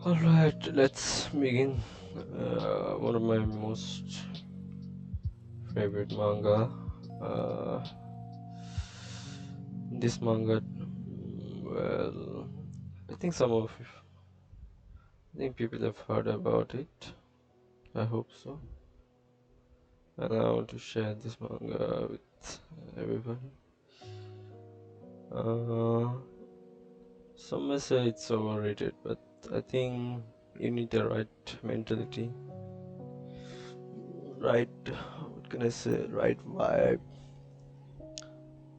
Alright, let's begin. One of my most favorite manga. Uh, this manga, well, I think I think people have heard about it. I hope so. And I want to share this manga with everybody. Uh, some may say it's overrated, but I think you need the right mentality, right, what can I say, right vibe.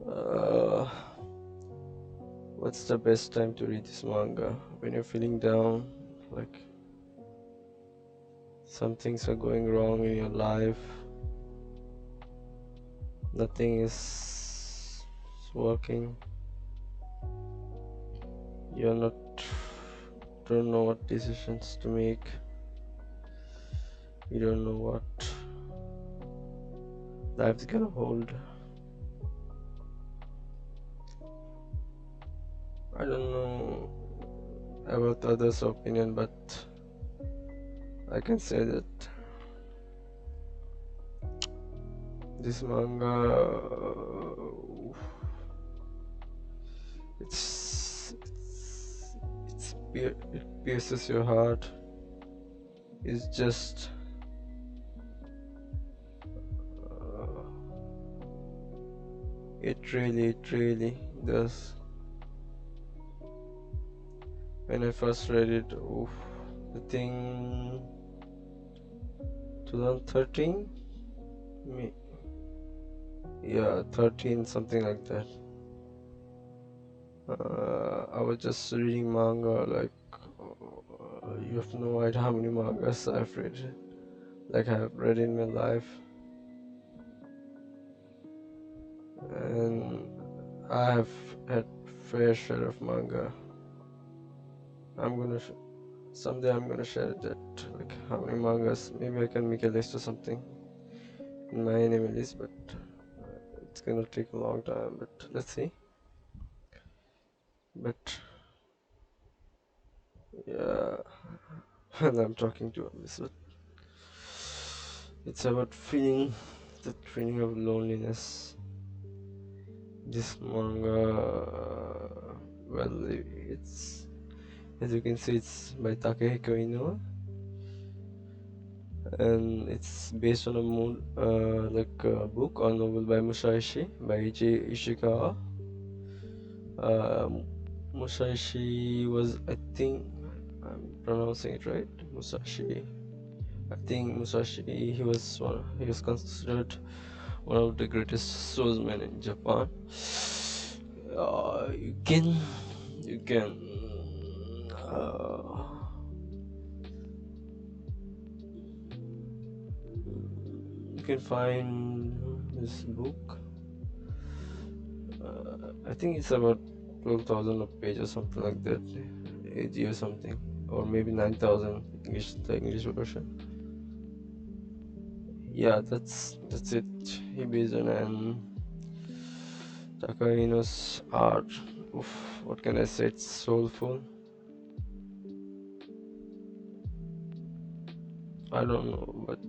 Uh, what's the best time to read this manga? When you're feeling down, like some things are going wrong in your life, nothing is working, you're not, don't know what decisions to make, you don't know what life's gonna hold. I don't know about others' opinion, but I can say that this manga, it pierces your heart. It's just uh, it really does. When I first read it, oof, I think 2013, yeah, 13, something like that. I was just reading manga, like you have no idea how many mangas I've read, like I have read in my life, and I have had fair share of manga. I'm gonna someday I'm gonna share that, like how many mangas. Maybe I can make a list or something in my anime list, but it's gonna take a long time. But let's see. But yeah, and I'm talking to Amis, but it's about feeling the feeling of loneliness. This manga, well, it's, as you can see, it's by Takehiko Inoue, and it's based on a book or novel by Musashi by Ishikawa. Uh, Musashi was, I think, I'm pronouncing it right, Musashi. I think Musashi, he was considered one of the greatest swordsmen in Japan. Uh, you can you can uh, you can find this book. I think it's about 12,000 a page or something like that, AG or something, or maybe 9,000 the English version. Yeah, that's it. He based on an Takahino's art. Oof, what can I say? It's soulful. I don't know, but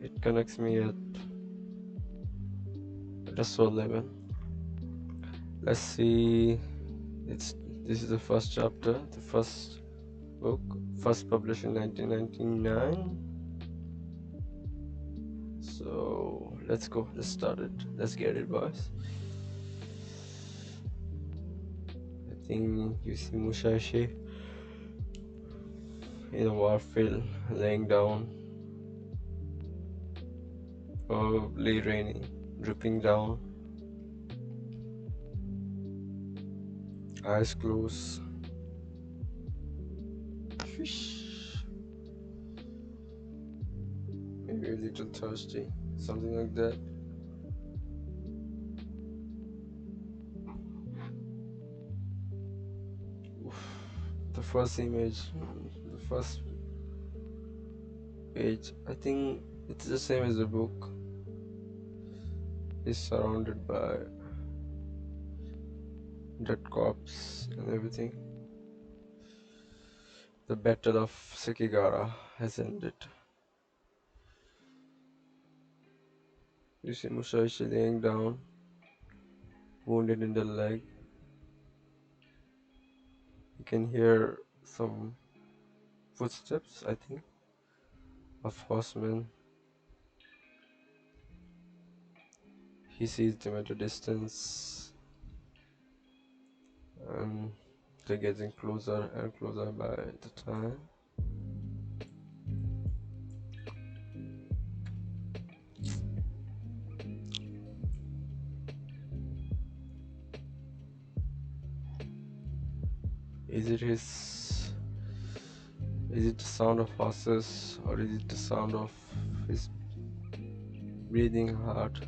it connects me at a soul level. Let's see. It's this is the first chapter, the first book, first published in 1999. So let's go. Let's start it. Let's get it, boys. I think you see Musashi in a warfield, laying down, probably raining, dripping down, eyes closed. Fish. Maybe a little thirsty, something like that. Oof. The first image, the first page, I think it's the same as the book. He's surrounded by dead corpse and everything. The Battle of Sekigahara has ended. You see Musashi laying down, wounded in the leg. You can hear some footsteps, I think, of horsemen. He sees them at a distance, and they're getting closer and closer by the time. Is it his? Is it the sound of horses, or is it the sound of his breathing heart?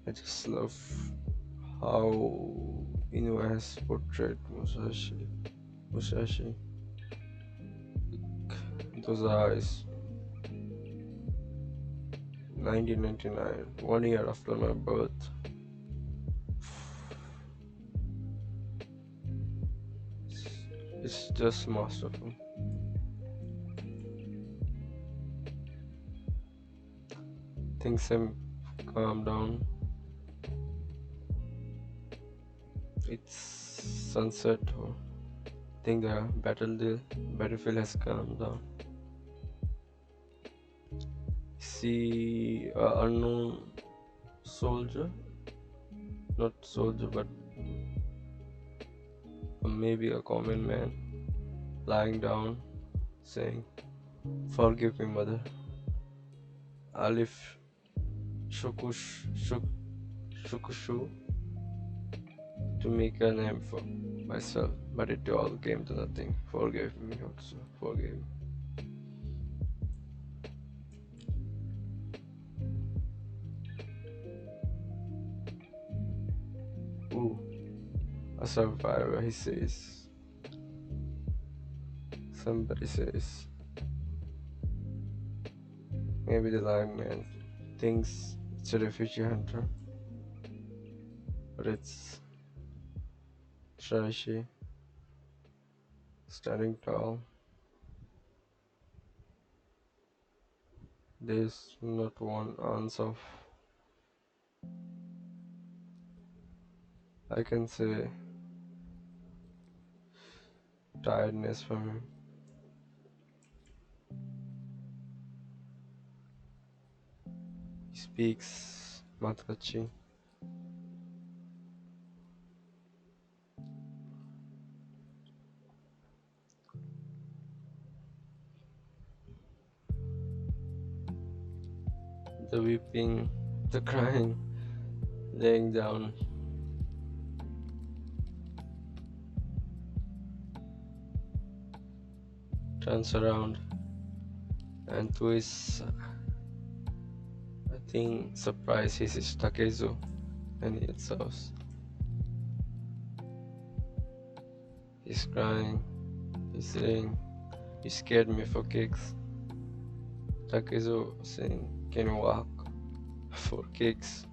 I just love how Inoue has portrayed Musashi. Those eyes. 1999, 1 year after my birth. It's just masterful. Things have calmed down. It's sunset. I think the battlefield has calmed down. See an unknown soldier, not soldier, but maybe a common man, lying down, saying, "Forgive me, mother. Alif Shukushu to make a name for myself, but it all came to nothing. Forgive me, also. Forgive me." Ooh, a survivor, he says. Somebody says. Maybe the lion man thinks it's a refugee hunter, but it's Shirashi standing tall. There's not one ounce of, I can say, tiredness from him. He speaks Matachi. The weeping, the crying, laying down. Turns around, and to his, I think, surprise, he sees Takezu and his house. He's crying, he's saying, "You scared me for kicks." Takezu saying, "Can you walk for kicks?"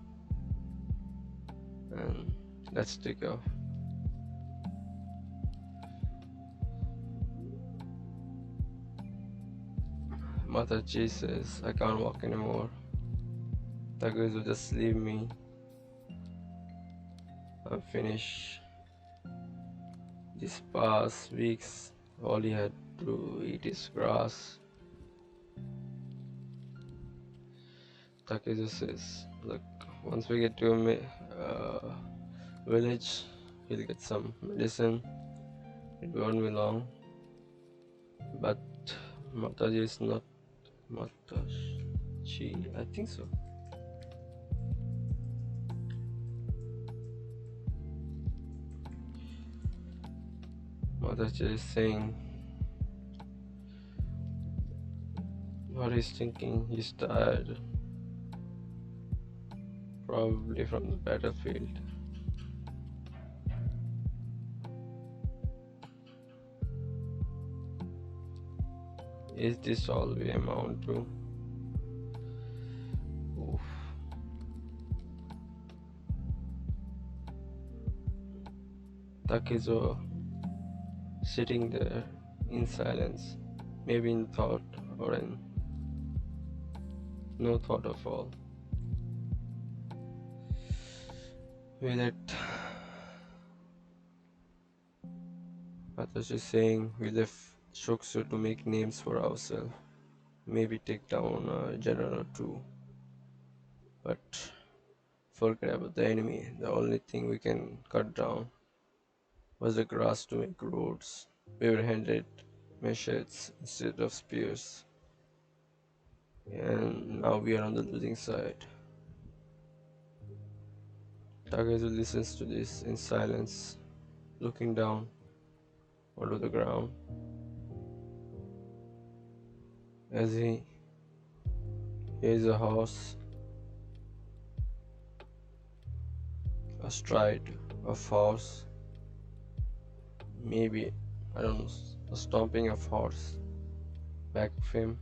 And let's take off. Matachi says, "I can't walk anymore. Takezu, just leave me. I'm finished." These past weeks, all he had to eat is grass. Takezu says, "Look, once we get to a village, he'll get some medicine. It won't be long." But Mataji is not Matashi, I think so. Mataji is saying what he's thinking. He's tired, probably from the battlefield. Is this all we amount to? Oof. Takezo sitting there in silence, maybe in thought or in no thought of all. With it, Matashi is saying we left Shoksu to make names for ourselves, maybe take down a general or two, but forget about the enemy. The only thing we can cut down was the grass to make roads. We were handed machetes instead of spears, and now we are on the losing side. Takezu listens to this in silence, looking down onto the ground as he hears a horse astride of horse, maybe, I don't know, a stomping of horse back of him.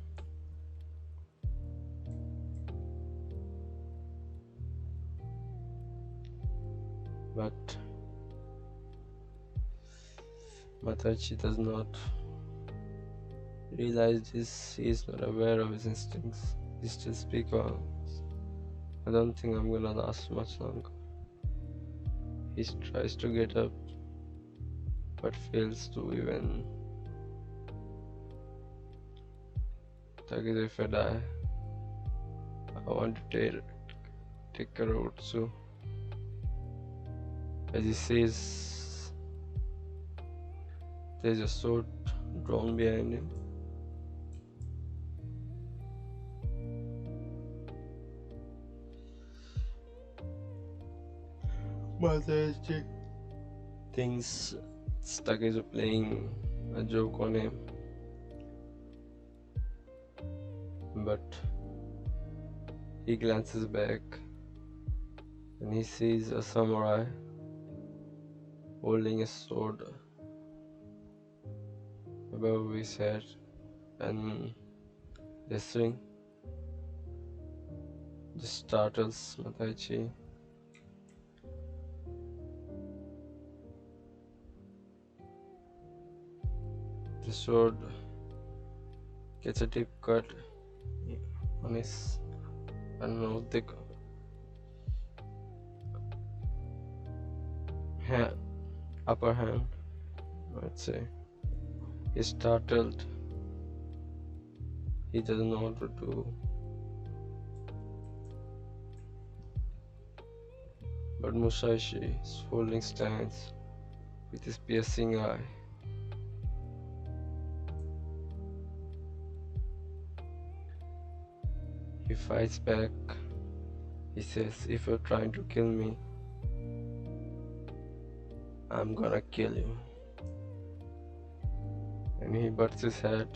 But Matachi does not realize this. He is not aware of his instincts. He still speaks on. I don't think I'm gonna last much longer. He tries to get up but fails to even. Takezu, if I die, I want to take a road. So as he says, there's a sword drawn behind him. Matachi thinks Takezu playing a joke on him, but he glances back and he sees a samurai holding a sword above his head and the swing just startles Matachi. The sword gets a deep cut on his, I don't know, the hand, upper hand, I'd say. He's startled. He doesn't know what to do. But Musashi is holding stands with his piercing eye. He fights back. He says, if you're trying to kill me, I'm gonna kill you. And he butts his head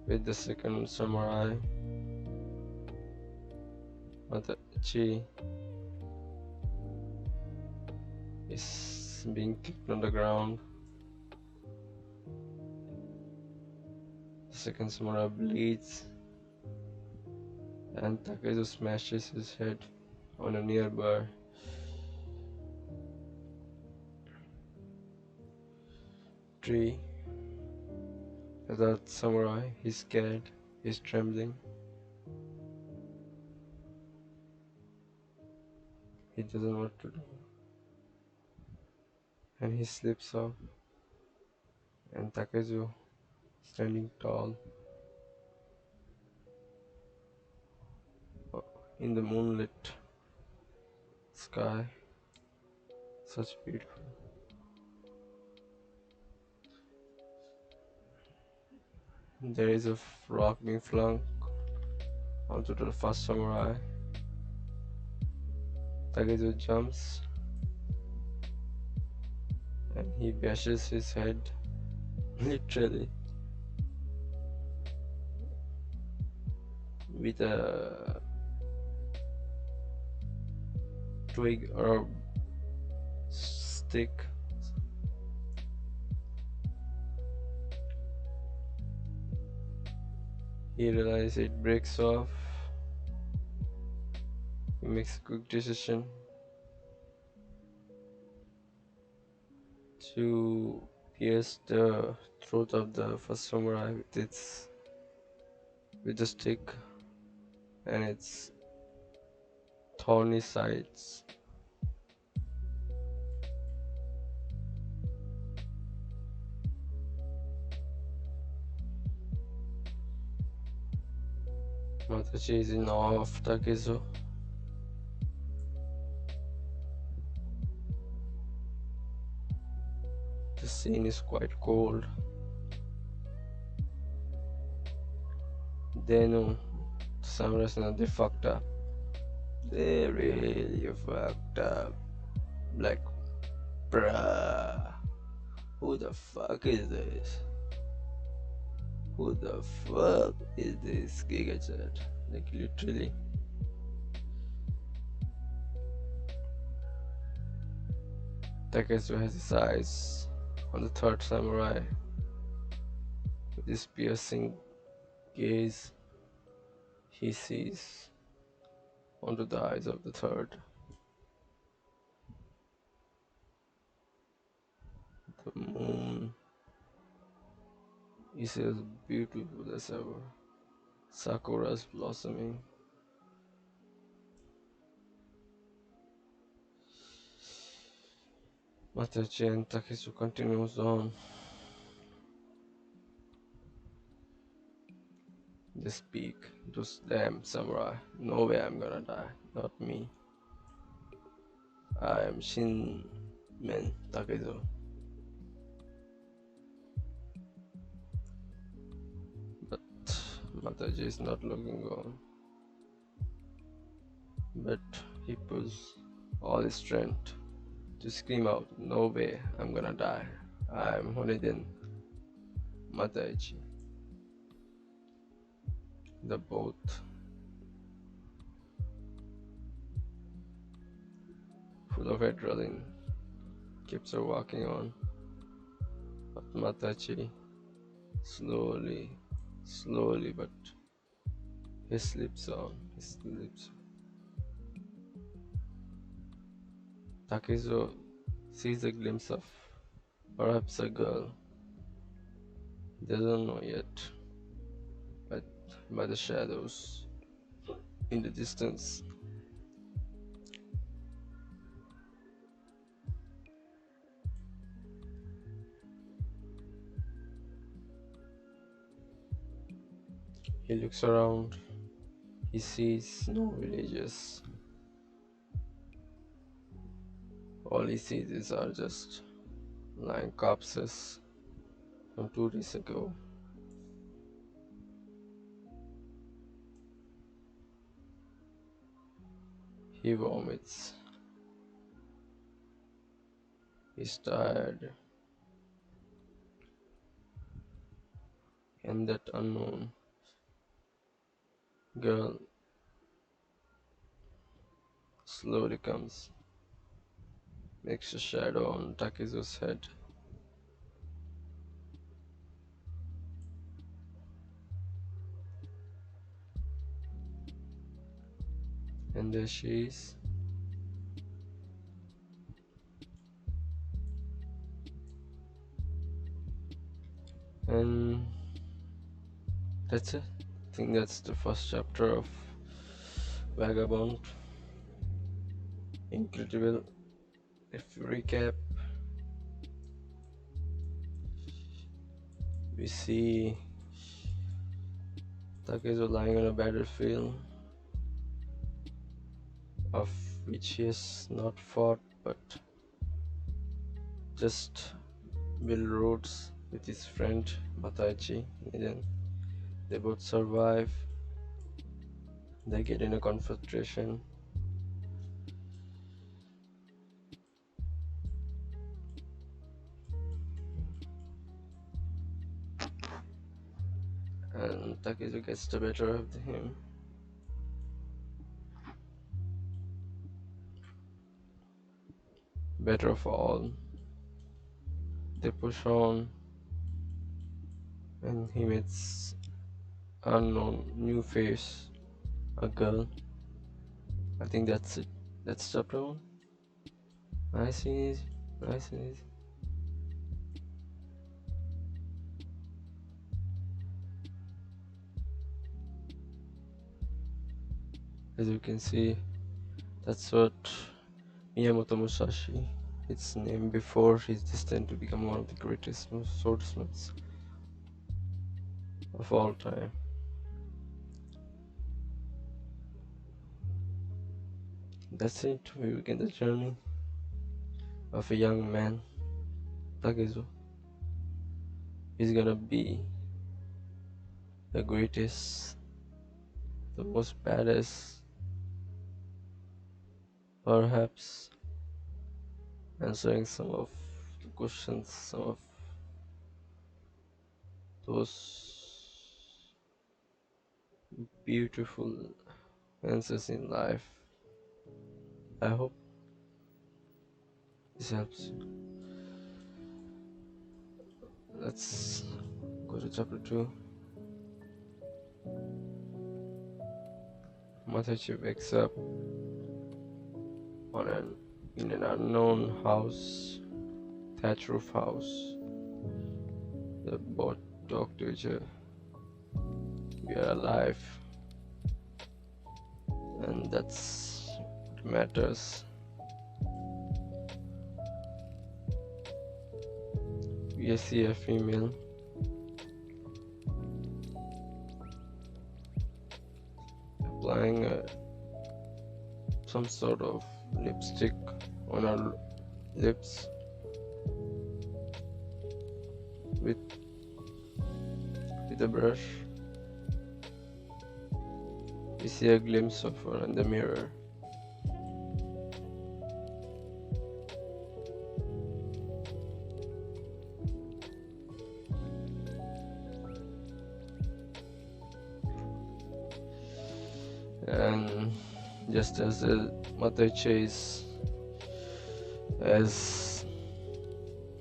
with the second samurai. Matachi is being kicked on the ground. The second samurai bleeds, and Takezu smashes his head on a nearby tree. The samurai, he's scared, he's trembling. He doesn't know what to do. And he slips off. And Takezu, standing tall in the moonlit sky, such beautiful. There is a rock being flung onto the first samurai. Takezu jumps and he bashes his head, literally, with a twig or a stick. He realizes it breaks off. He makes a quick decision to pierce the throat of the first samurai with the stick and its thorny sides. Matachi is in awe of Takezo. The scene is quite cold. They know the samurais know they fucked up. They really fucked up. Like, bruh, who the fuck is this? Who the fuck is this GIGHACHAD? Like, literally. Takezo has his eyes on the third samurai with his piercing gaze. He sees onto the eyes of the third. The moon is as beautiful as ever. Sakuras blossoming. Matachi and Takezu continues on. They speak. Those damn samurai. No way I'm gonna die. Not me. I am Shinmen Takezu. But Mataji is not looking on. But he pulls all his strength to scream out, no way, I'm gonna die. I am Honiden Mataji. The boat, full of adrenaline, keeps her walking on. But Matachi, slowly, but he slips on. He slips. Takezo sees a glimpse of perhaps a girl. He doesn't know yet, but by the shadows in the distance, he looks around. He sees no villages. All he sees are just lying corpses from 2 days ago. He vomits. He's tired. And that unknown girl slowly comes, makes a shadow on Takezo's head. And there she is. And that's it. I think that's the first chapter of Vagabond. Incredible. If we recap, we see Takezo lying on a battlefield of which he has not fought but just build roads with his friend Matachi. And then they both survive. They get in a confrontation. And Takezo gets the better of him. Better of all. They push on and he meets unknown new face, a girl. I think that's it. That's chapter 1. Nice and easy. Nice and easy. As you can see, that's what Miyamoto Musashi, its name before he's destined to become one of the greatest swordsmiths of all time. That's it. We begin the journey of a young man, Takezo. He's gonna be the greatest, the most badass, perhaps answering some of the questions, some of those beautiful answers in life. I hope this helps you. Let's go to chapter 2. Matachi wakes up in an unknown house, thatch roof house. The bot talk to each other. We are alive, and that's what matters. We see a female applying some sort of lipstick on her lips with a brush. We see a glimpse of her in the mirror. And just as the mother chase,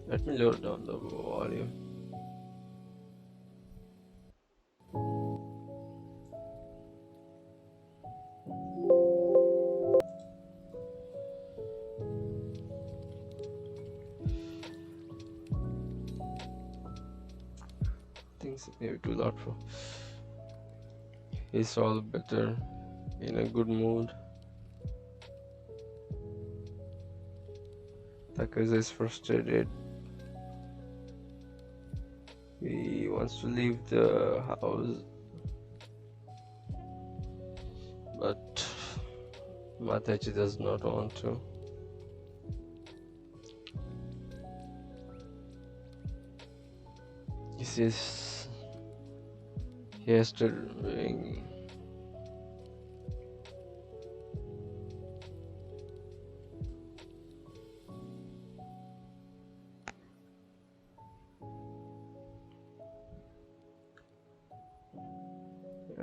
let me lower down the volume. Things maybe too loud for. He's all better, in a good mood. Takezo is frustrated. He wants to leave the house, but Matachi does not want to. He says he has to bring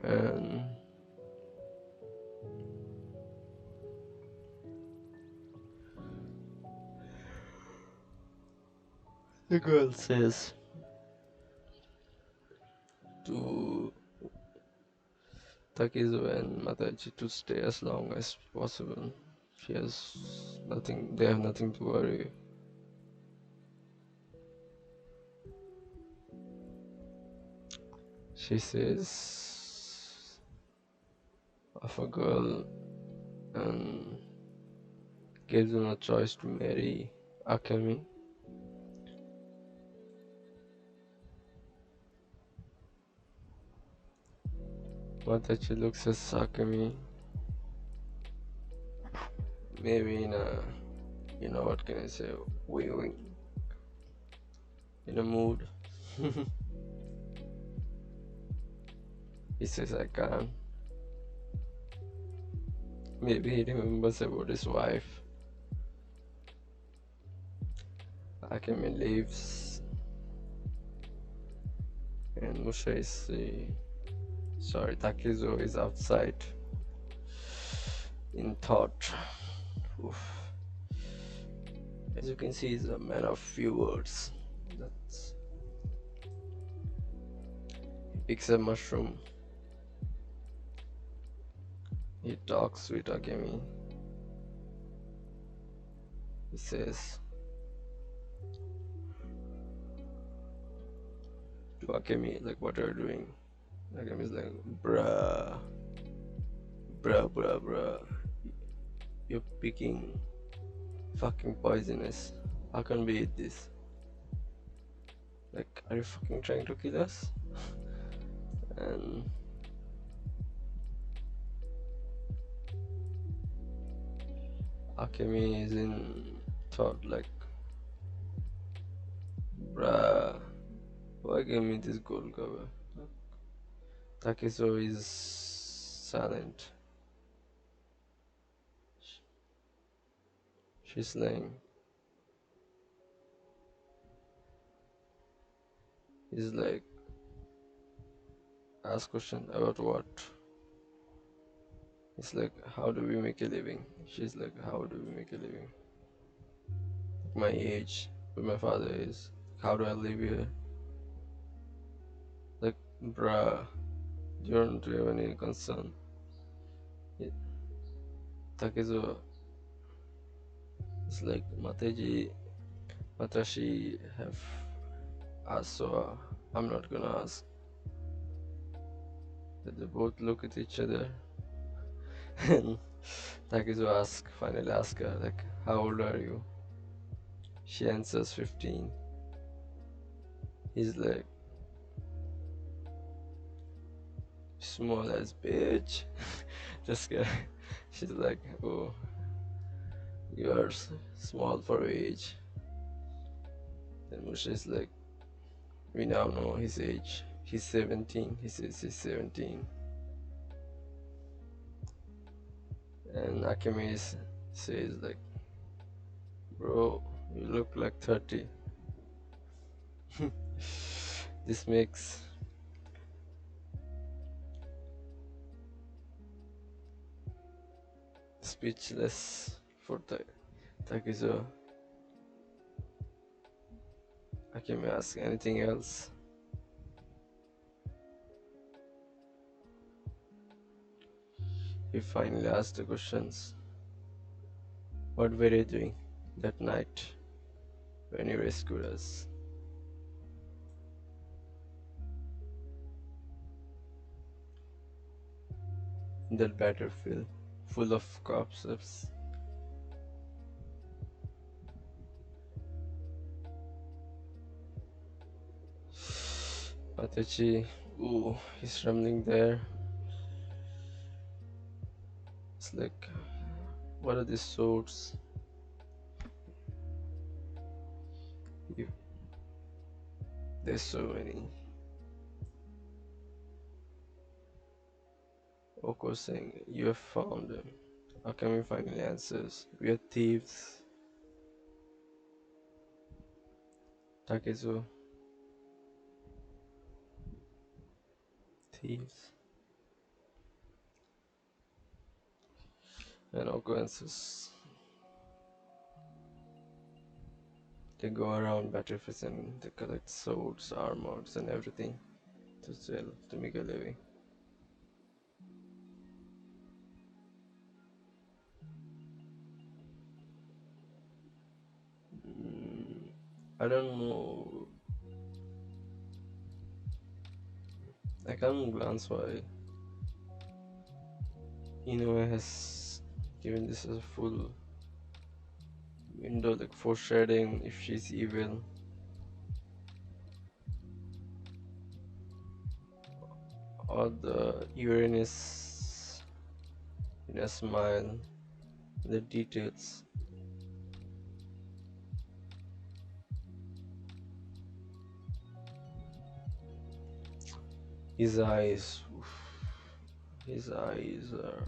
and the girl says to Takezo and Matachi to stay as long as possible. She has nothing, they have nothing to worry. She says of a girl and gives them a choice to marry Akemi. Matachi looks at Akemi, maybe in a, what can I say, wink, in a mood. He says, I can't. Maybe he remembers about his wife. Akemi leaves, and Takezo is outside in thought. Oof. As you can see, he's a man of few words. He picks a mushroom. He talks with Akemi. He says to Akemi, like, what are you doing? Akemi's like, bruh, Bruh, you're picking fucking poisonous. How can we eat this? Like, are you fucking trying to kill us? And Akemi is in thought, like, bruh, why give me this gold cover? Takezo is silent. She's lying. He's like, ask question about what? It's like, how do we make a living? She's like, how do we make a living? My age, where my father is. How do I live here? Like, bruh, you don't have any concern. Takezo is like, Matashi have asked, so I'm not gonna ask. They both look at each other and Takezo finally ask her, like, how old are you? She answers 15. He's like, small as bitch. Just kidding. She's like, oh, you are small for age. Then Musha is like, we now know his age. He's 17. He says he's 17. And Akemi says like, bro, you look like 30. This makes speechless for Takizo. Akemi asks anything else. He finally asks the questions. What were you doing that night when you rescued us? In that battlefield full of corpses. Patachi, ooh, he's trembling there. It's like, what are these swords? You, there's so many. Oko saying, you have found them. Akami finally answers, we are thieves. Takezo, thieves. And Oko answers, they go around battlefields and they collect swords, armors, and everything to sell to make a living. I don't know. I can't glance why Inoue has given this as a full window, like foreshadowing if she's evil. Or the Uranus in a smile, the details. His eyes, oof, his eyes are,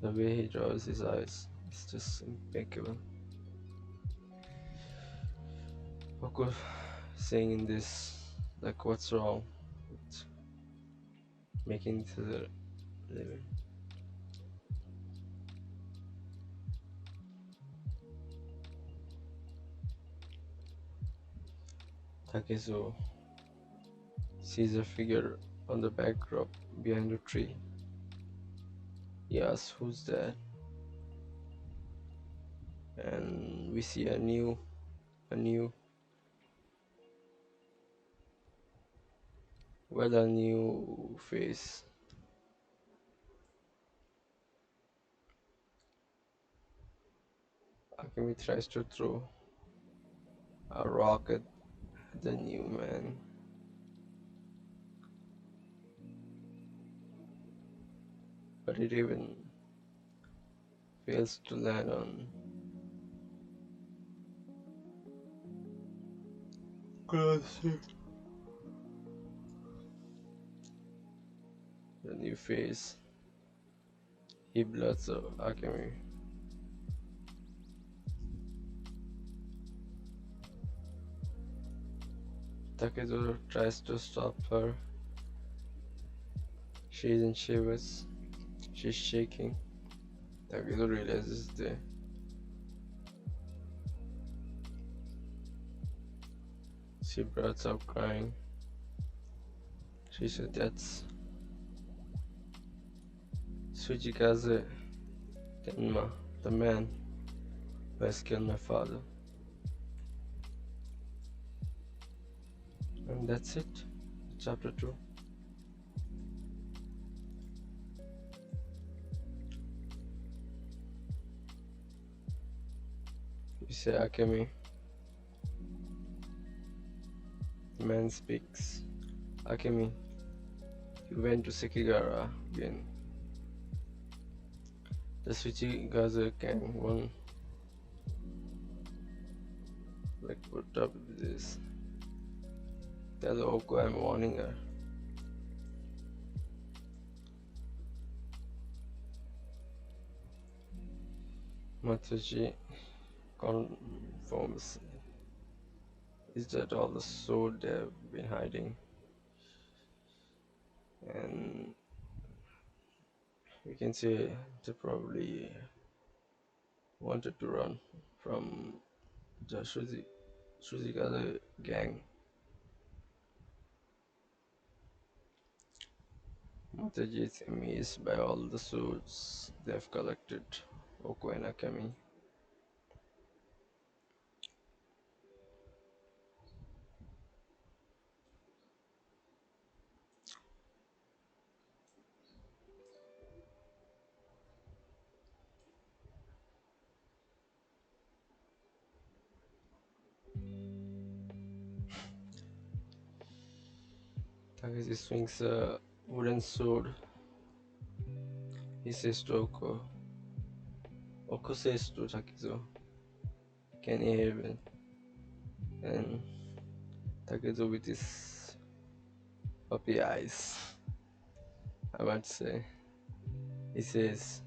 the way he draws his eyes is just impeccable. Of course, saying in this, like, what's wrong with making it to the living? Takezo sees a figure on the backdrop behind a tree. He asks, who's that? And we see a new, well, a new face. Akemi tries to throw a rock at the new man, but it even fails to land on Classic. The new face. He bloods Akemi. Takezo tries to stop her. She is in shivers. She's shaking. Takezo realizes the she bursts out crying. She said that's Sujikaze Tenma, the man who has killed my father. And that's it. Chapter 2. You say Akemi. The man speaks. Akemi, you went to Sekigara again. The Suchigaze gang won. Like, put up with this. Tell Oko I'm warning her. Matsuchi confirms. Is that all the sword they've been hiding? And we can say they probably wanted to run from the Shuzikaze gang. Mataji is amazed by all the swords they've collected. Oko and Akemi. Takeshi swings a wooden sword. He says to Oko. Oko says to Takezo, can you hear me? And Takezo with his puppy eyes, I might say, he says,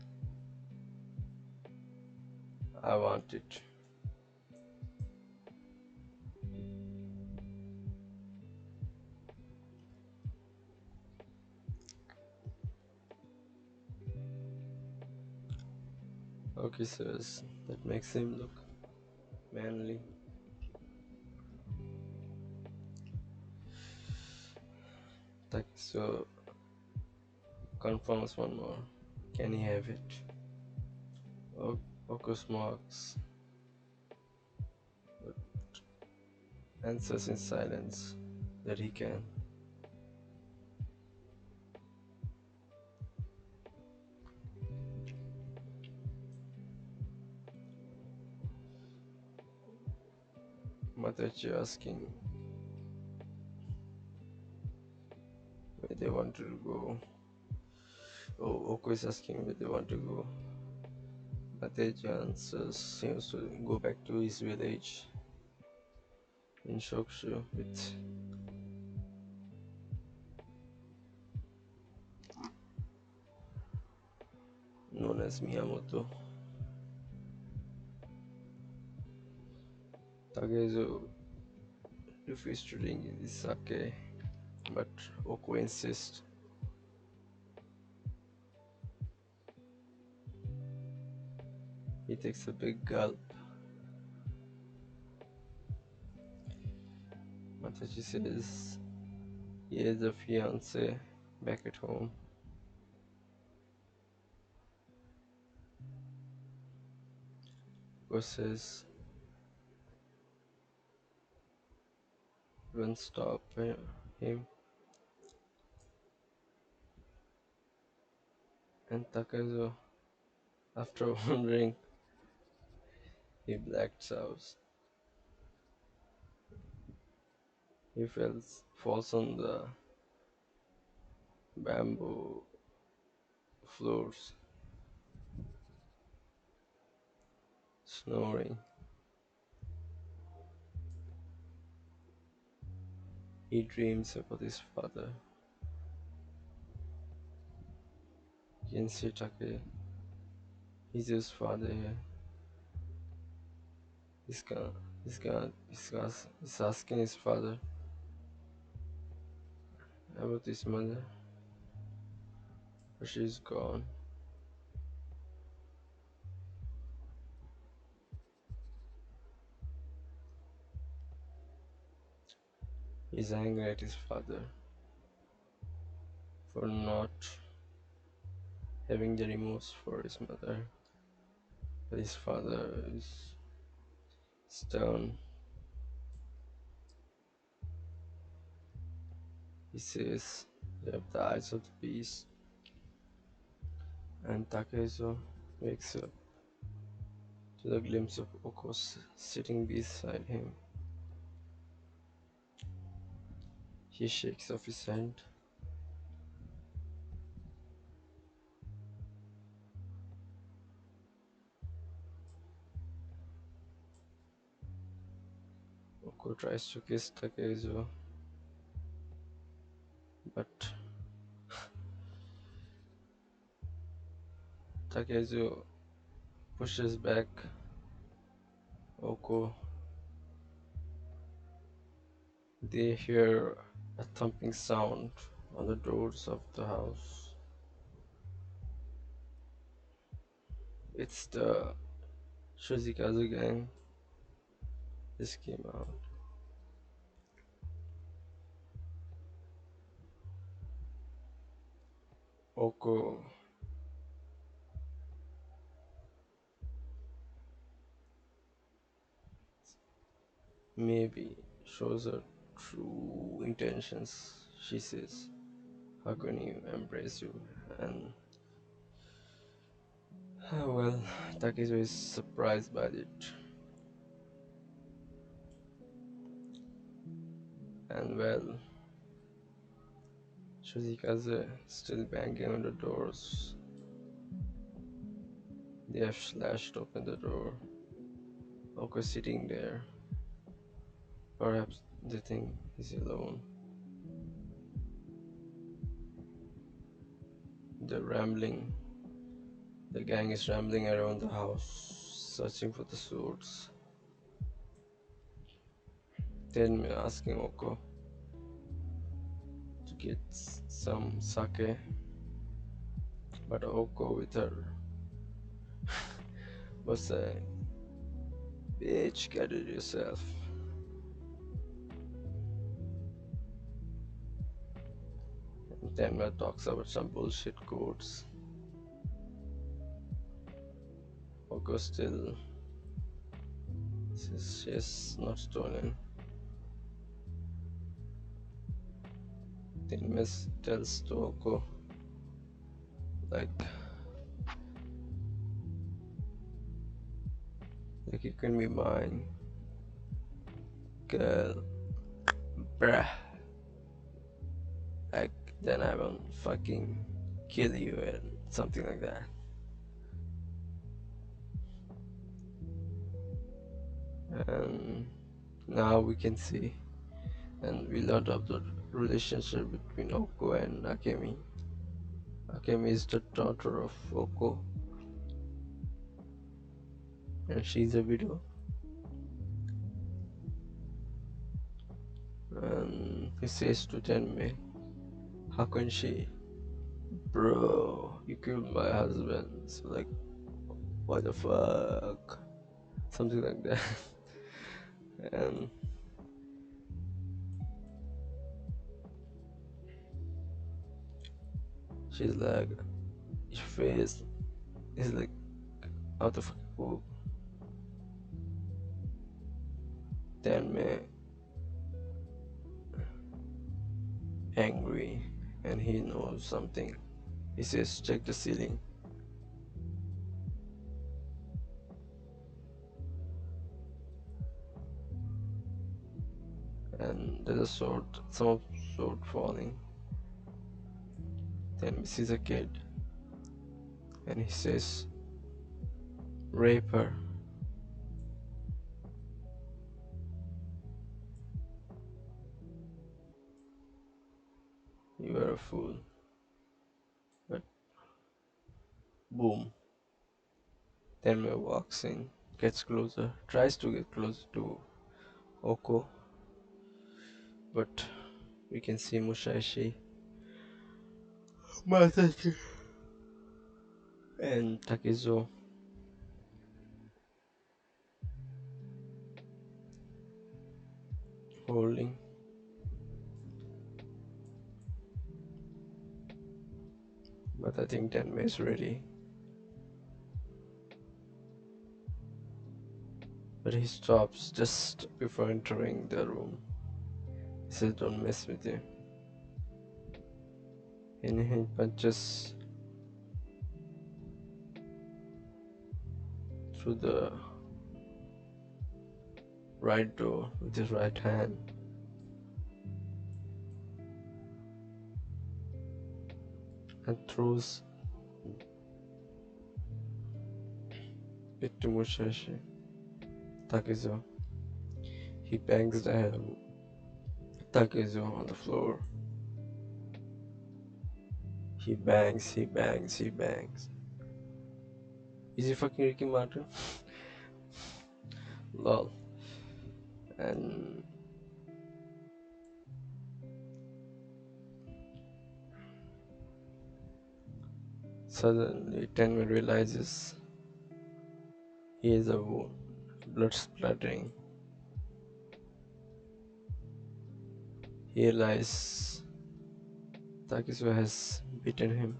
I want it. Oki says, that makes him look manly. Takezo confirms one more. Can he have it? Oko smirks, but answers in silence that he can. Matachi asking where they want to go. Oh, Oko is asking where they want to go. Matachi answers seems to go back to his village in Shokushu with known as Miyamoto. Takezo refused to drink the sake, but Oko insists. He takes a big gulp. Matachi says he has a fiance back at home. Oko says won't stop him, and Takezo, after wondering He blacks out. Falls on the bamboo floors, snoring. He dreams about his father, Take. He's his father here. He's asking his father about his mother, but she's gone. He's angry at his father for not having the remorse for his mother, but his father is stern. He says, "You have the eyes of the beast," and Takezo wakes up to the glimpse of Oko sitting beside him. He shakes off his hand. Oko tries to kiss Takezo, but Takezo pushes back Oko. They hear a thumping sound on the doors of the house. It's the Shuzikazu gang. This came out. Oko maybe shows her true intentions. She says, "How can you embrace you?" And well, Takezo is surprised by it. And well, Shuzikaze still banging on the doors. They have slashed open the door. Oko sitting there. Perhaps they think he's alone. They're rambling. The gang is rambling around the house, searching for the swords. Then asking Oko to get some sake, but Oko with her was saying, "Bitch, get it yourself." And Tenma talks about some bullshit quotes. Oko still says she's not stolen. Tenma tells to Oko, like you can be mine, girl, bruh. Like then I will fucking kill you and something like that. And now we can see and we learned of the relationship between Oko and Akemi. Akemi is the daughter of Oko and she's a widow. And he says to Tenmei, "How can she? Bro, you killed my husband." So like, what the fuck? Something like that. And she's like, your face is like out of hope. Tenmei angry and he knows something. He says, "Check the ceiling." and there's a sword, some sword falling. Then he sees a kid and he says, rape her. You are a fool. But boom, Tenmei walks in, gets closer, tries to get closer to Oko, but we can see Musashi, Masashi, and Takezo holding. But I think Tenmei is ready. But he stops just before entering the room. He says, don't mess with him. And he punches through the right door with his right hand. And throws it to Musashi. Takezo. He bangs the head of Takezo on the floor. He bangs, he bangs, he bangs. Is he fucking Ricky Martin? Lol. And suddenly Tenma realizes he is a wound, blood splattering. He realizes Takezo has beaten him.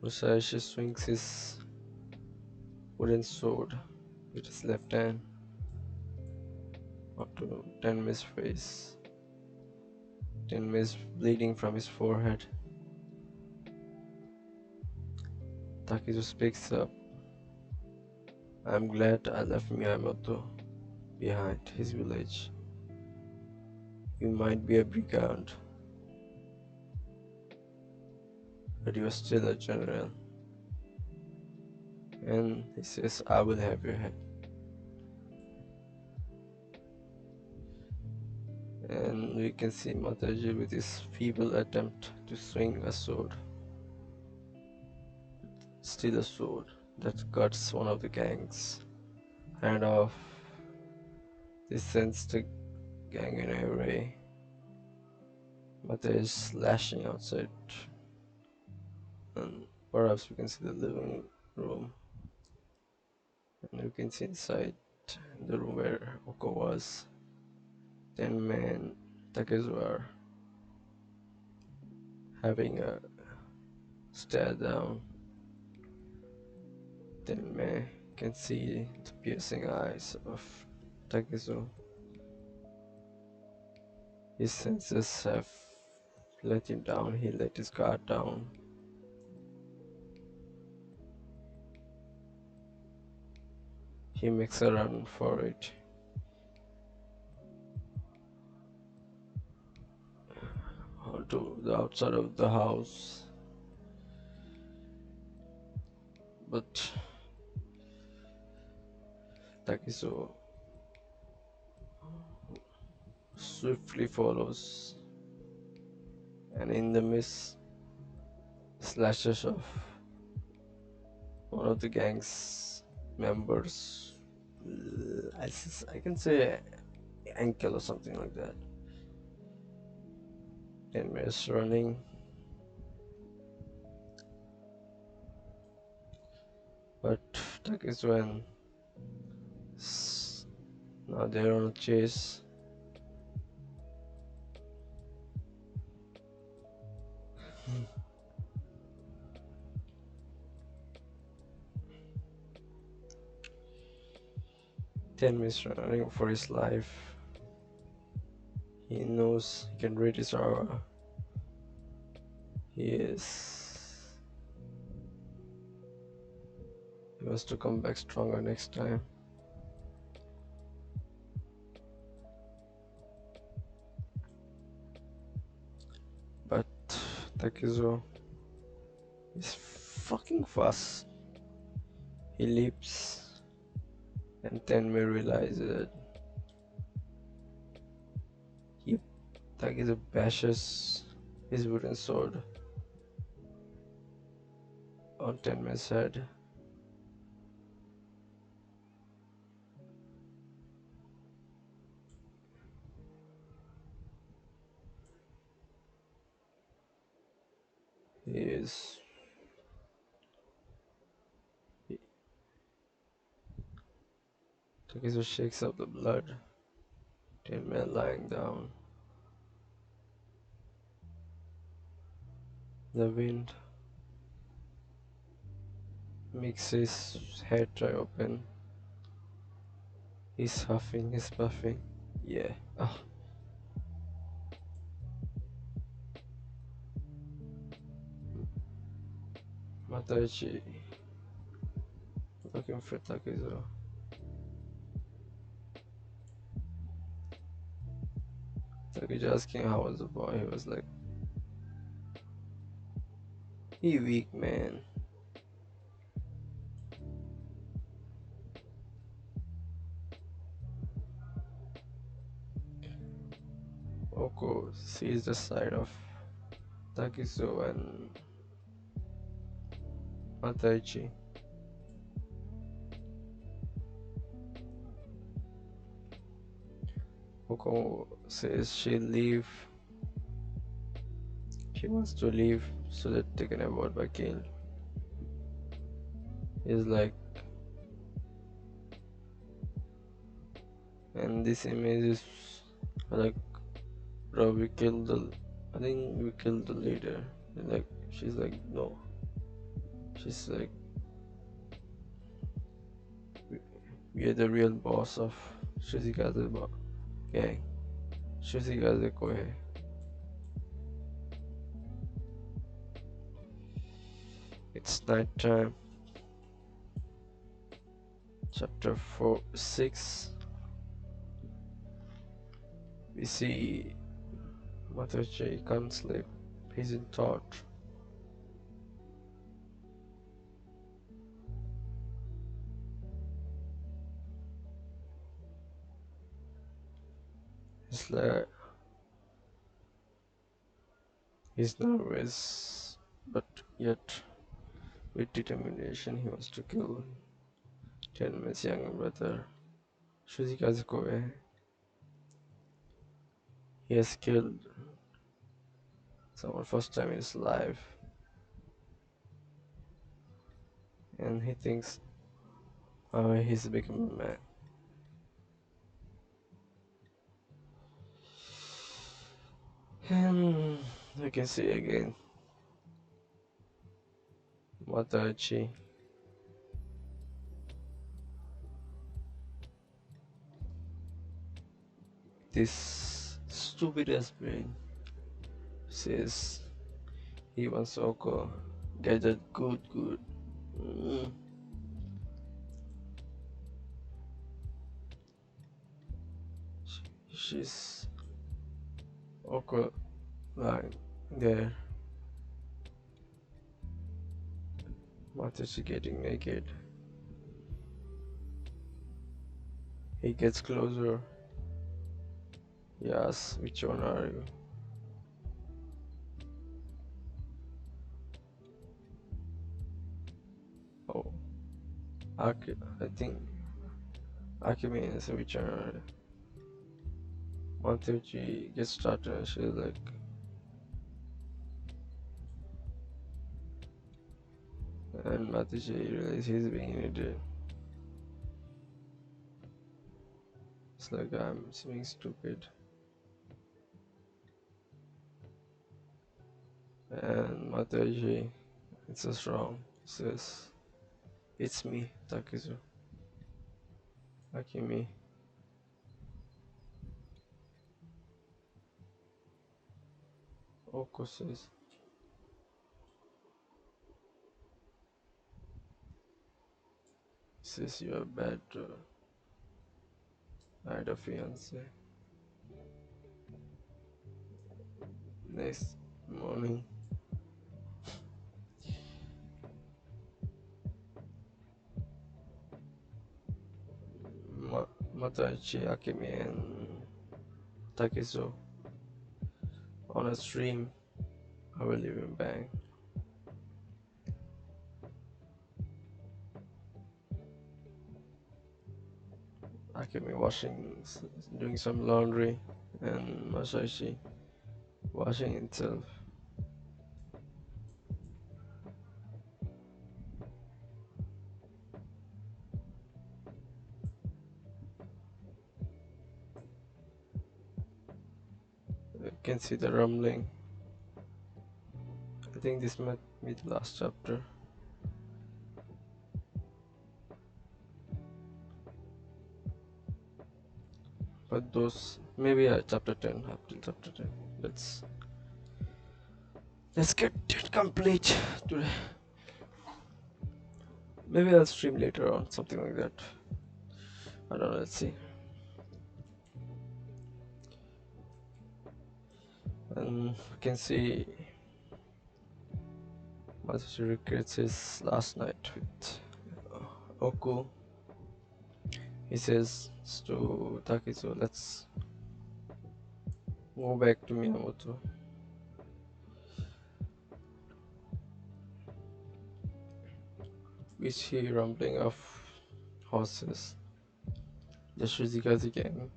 Musashi swings his wooden sword with his left hand onto Tenmei's face. Tenmei is bleeding from his forehead. Takezo speaks up. I'm glad I left Miyamoto behind his village. You might be a brigand, but you are still a general. And he says, I will have your head. And we can see Mataji with his feeble attempt to swing a sword. Still a sword that cuts one of the gang's hand off. This sends the gang in a array. Mataji is slashing outside. And perhaps we can see the living room. And you can see inside the room where Oko was. Tenmei and Takezu are having a stare down. Tenmei can see the piercing eyes of Takezu. His senses have let him down. He let his guard down. He makes a run for it. Onto the outside of the house. But Takezu swiftly follows, and in the mist slashes off one of the gang's members. I can say ankle or something like that. Tenmei is running, but Takezu and now they're on a chase. Tenmei is running for his life. He knows he can read his aura. He wants to come back stronger next time. Takizo is fucking fast. He leaps, and Tenmei realizes he Takizo bashes his wooden sword on Tenmei's head. He is. Takizo shakes up the blood. Tenmei lying down. The wind makes his head dry open. He's huffing, he's puffing. Yeah. Ah, Matachi looking for Takizo. Takizo asking how was the boy. He was like, he weak man. Oko sees the side of Takizo and Mataichi. Oko says she wants to leave so that they can avoid by kill. He's like, and this image is like, bro, I think we killed the leader. And like, she's like, no. She's like, we are the real boss of Shizikaze gang. Shizikaze Koei. It's night time. Chapter 6. We see Matachi can't sleep. He's in thought. He's like, he's nervous, but yet with determination he wants to kill Tenmei's younger brother, Shizikaze Koei. He has killed someone first time in his life, and he thinks he's become a man. And you can see again Matachi. This stupid ass brain says he wants Oko get that good. Mm. She's Oko lying there. Matachi getting naked. He gets closer. Yes, which one are you? Oh, I think Akemi is which one are you? Matachi gets started and she's like, and Matachi realizes he's being an idiot. It's like I'm being stupid. And Mataji, it's just wrong. Says, it's me, Takizu. Akimi. Oko says you are bad. I had a fiance. Next morning, Matachi, Akemi, and Takezo on a stream. I will leave him bang. Akemi doing some laundry, and Masashi washing himself. You can see the rumbling. I think this might be the last chapter. But those maybe chapter 10 up till chapter 10. Let's get it complete today. Maybe I'll stream later on, something like that. I don't know, let's see. And you can see Masashi regrets his last night with Oku. He says to Takizo, let's go back to Minamoto. We see rumbling of horses. The Shizikaze gang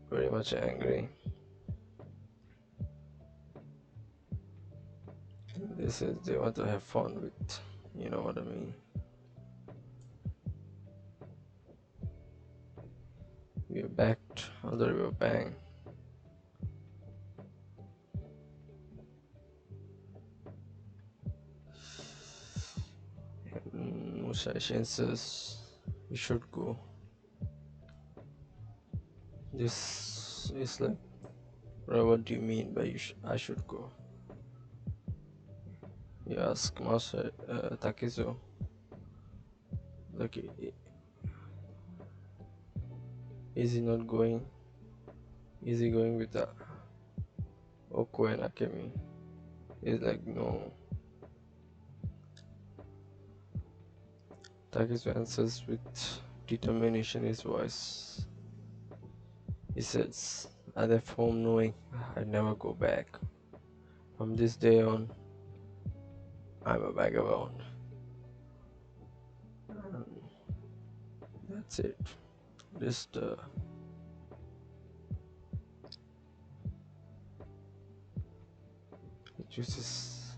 very much angry. They said they want to have fun with, you know what I mean. We are backed on the river bank. Musashi says we should go. This is like, bro, what do you mean by I should go? You ask Takizo. Like, is he not going? Is he going with Oko and Akemi? He's like, no. Takizo answers with determination in his voice. He says, I left home knowing I'd never go back. From this day on, I'm a vagabond. And that's it. Just it chooses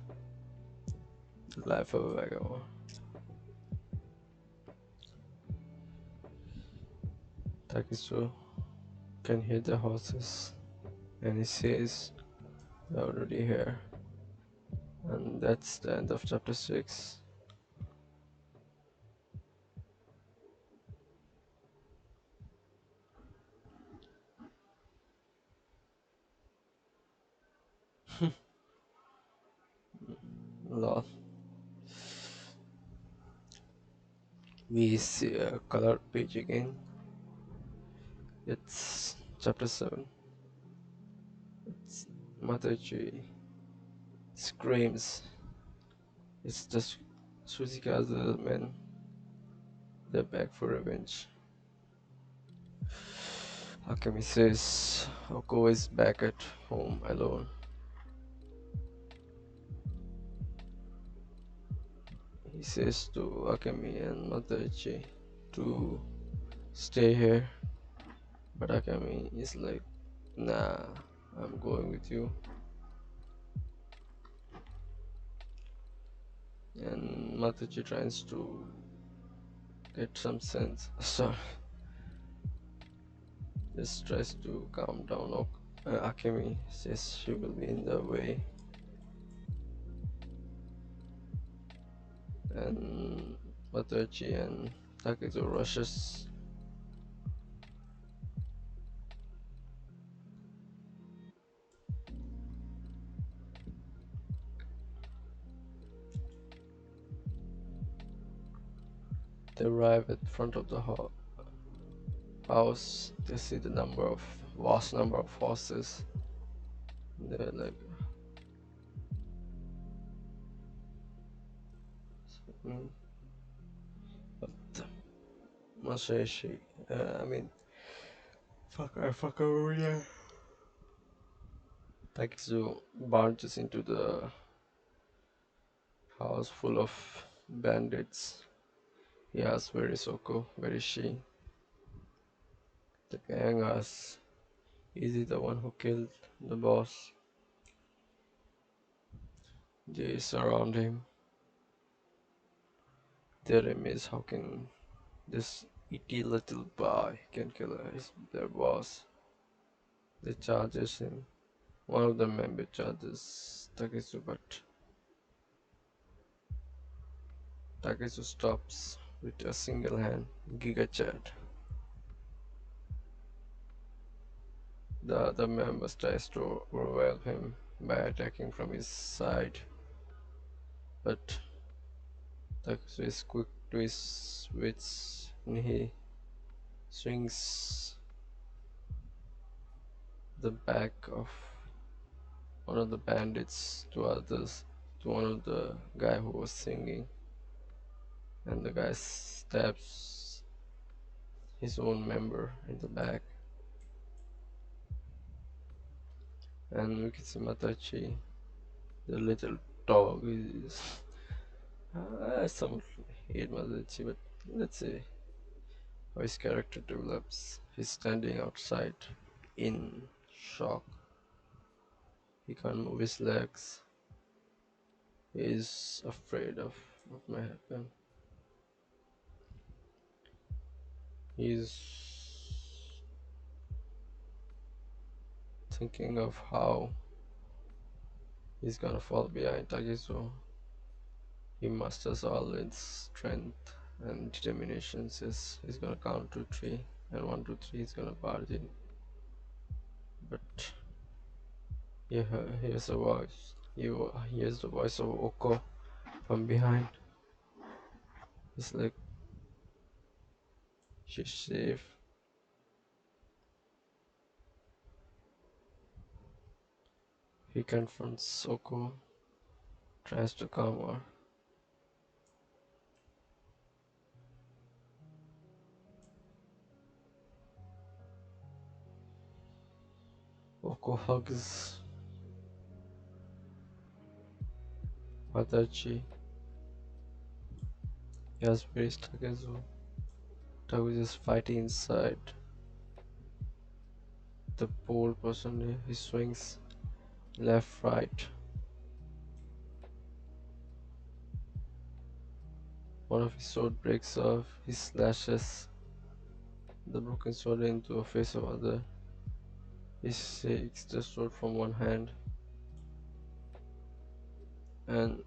the life of a vagabond. Takizo can hear the horses, and he says they're already here. And that's the end of chapter 6. Lol. We see a colored page again. It's chapter 7. It's Matachi screams. It's just Suzika's men. They're back for revenge. Akemi says Oko is back at home alone. He says to Akemi and Matachi to stay here, but Akemi is like, nah, I'm going with you. And Matachi tries to get some sense. Sorry. Just tries to calm down. Akemi says she will be in the way. And Matachi and Takezo rushes. They arrive at the front of the house. They see the vast number of horses. They're like, but Masayoshi. I mean, fuck over here. Takizu barges into the house full of bandits. He asks, where is Soko? Where is she? The gang asks, is he the one who killed the boss? They surround him. Their aim is, how can this itty little boy can kill their boss? They charges him. One of the members charges Takesu, but Takesu stops with a single hand. GIGHACHAD. The other member tries to overwhelm him by attacking from his side, but Takesu is quick to his switch and he swings the back of one of the bandits to one of the guy who was singing, and the guy stabs his own member in the back. And we can see Matachi, the little dog, is I somewhat hate Matachi, but let's see how his character develops. He's standing outside in shock. He can't move his legs. He's afraid of what might happen. He's thinking of how he's gonna fall behind Takesu. He musters all his strength and determination. Says he's gonna count to three, and 1, 2, 3 he's gonna barge in. But he hears a voice. He hears the voice of Oko from behind. He's like, she's safe. He confronts Oko, tries to calm her. Oko hugs Matachi. He has where Takezu. Takezu is fighting inside. The pole person, he swings left, right. One of his sword breaks off. He slashes the broken sword into the face of other. He takes the sword from one hand and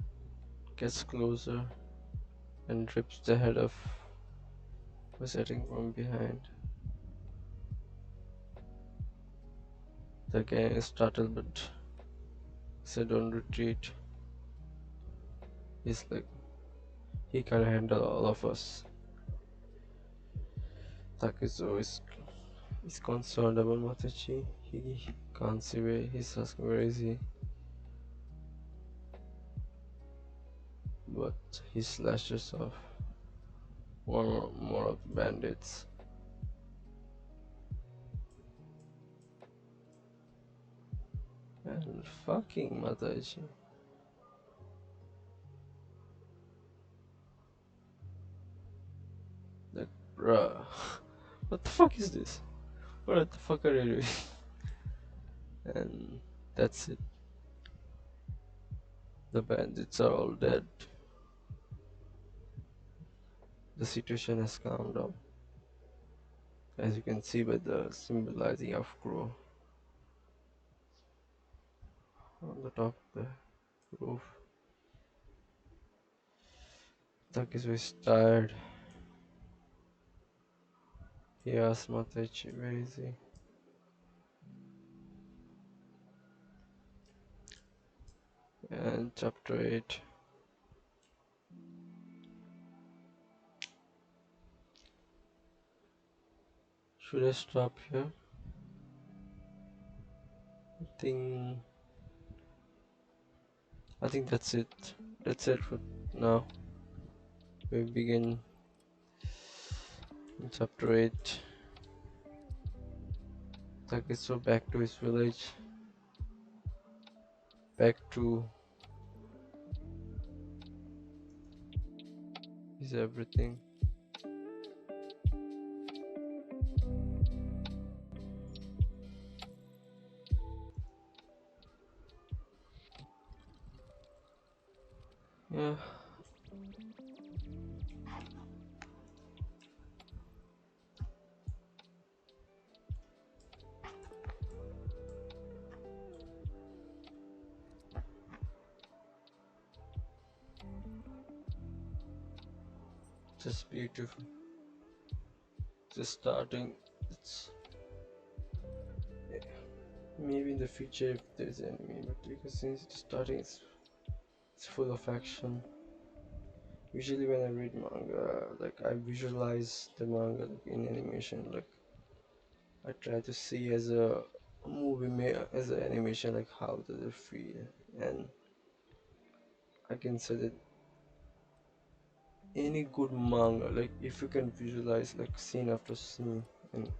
gets closer and rips the head off, sitting from behind. The gang is startled, but said don't retreat. He's like, he can handle all of us. Takezo is concerned about Matachi. He can't see where he's asking where is he. But he slashes off one or more of the bandits. And fucking Matachi. Like, bruh. What the fuck is this? What the fuck are you doing? And that's it. The bandits are all dead. The situation has calmed down, as you can see by the symbolizing of crow on the top of the roof. Takezu is tired. He asks Matachi, where is he? And chapter 8. Should I stop here? think I think that's it. That's it for now. We begin Chapter 8. Takeso back to his village, back to his everything. Yeah, just beautiful. Just starting. It's maybe in the future if there's anime, but because since it's starting, it's full of action. Usually when I read manga, like I visualize the manga like in animation. Like I try to see as a as an animation, like how does it feel, and I can say that any good manga, like if you can visualize like scene after scene, and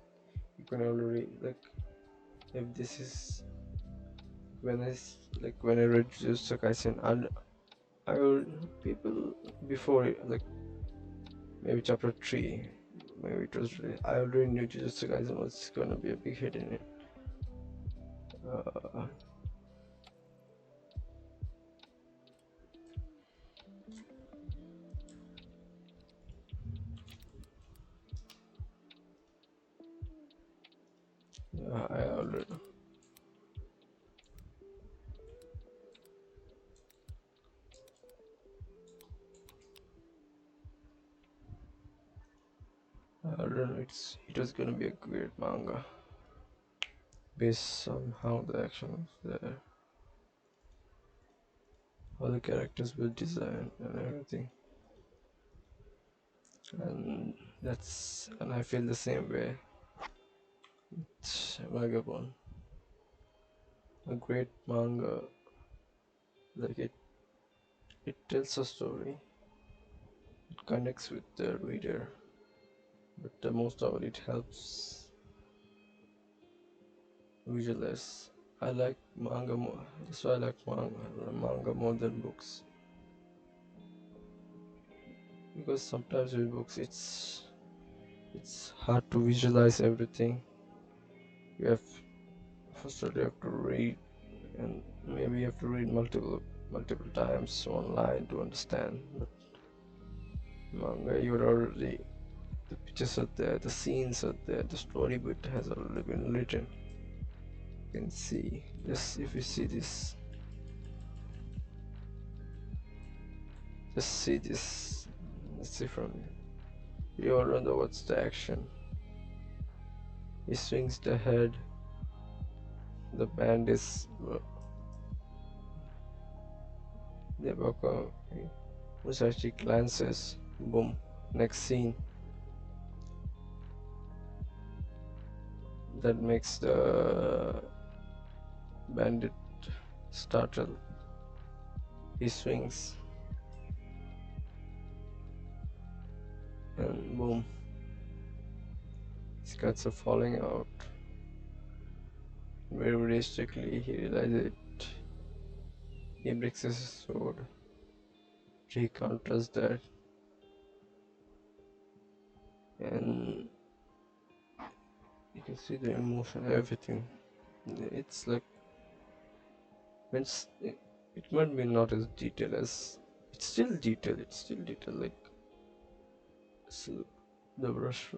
you can already like if this is when I read Jujutsu Kaisen, I will people before like maybe chapter 3, maybe it was I already knew Jujutsu Kaisen was gonna be a big hit in it. uh, yeah, I already know it was gonna be a great manga based on how the action was there, how the characters were designed and everything. And I feel the same way. It's Vagabond, a great manga. Like it tells a story, it connects with the reader, but the most of it helps visualize. I like manga more. That's why I like manga more than books, because sometimes with books it's hard to visualize everything. You have first of all you have to read, and maybe you have to read multiple times online to understand. But manga, you're already the pictures are there, the scenes are there, the storyboard has already been written. You can see just if you see this, just see this. Let's see from here. You already know what's the action. He swings the head. The band is Debaka. Musashi glances. Boom. Next scene. That makes the bandit startle. He swings and boom. His cuts are falling out. Very realistically, he realizes it. He breaks his sword. He counters that, and you can see the emotion, everything. It's like it might be not as detailed as it's still detailed. It's still detailed. Like so the brush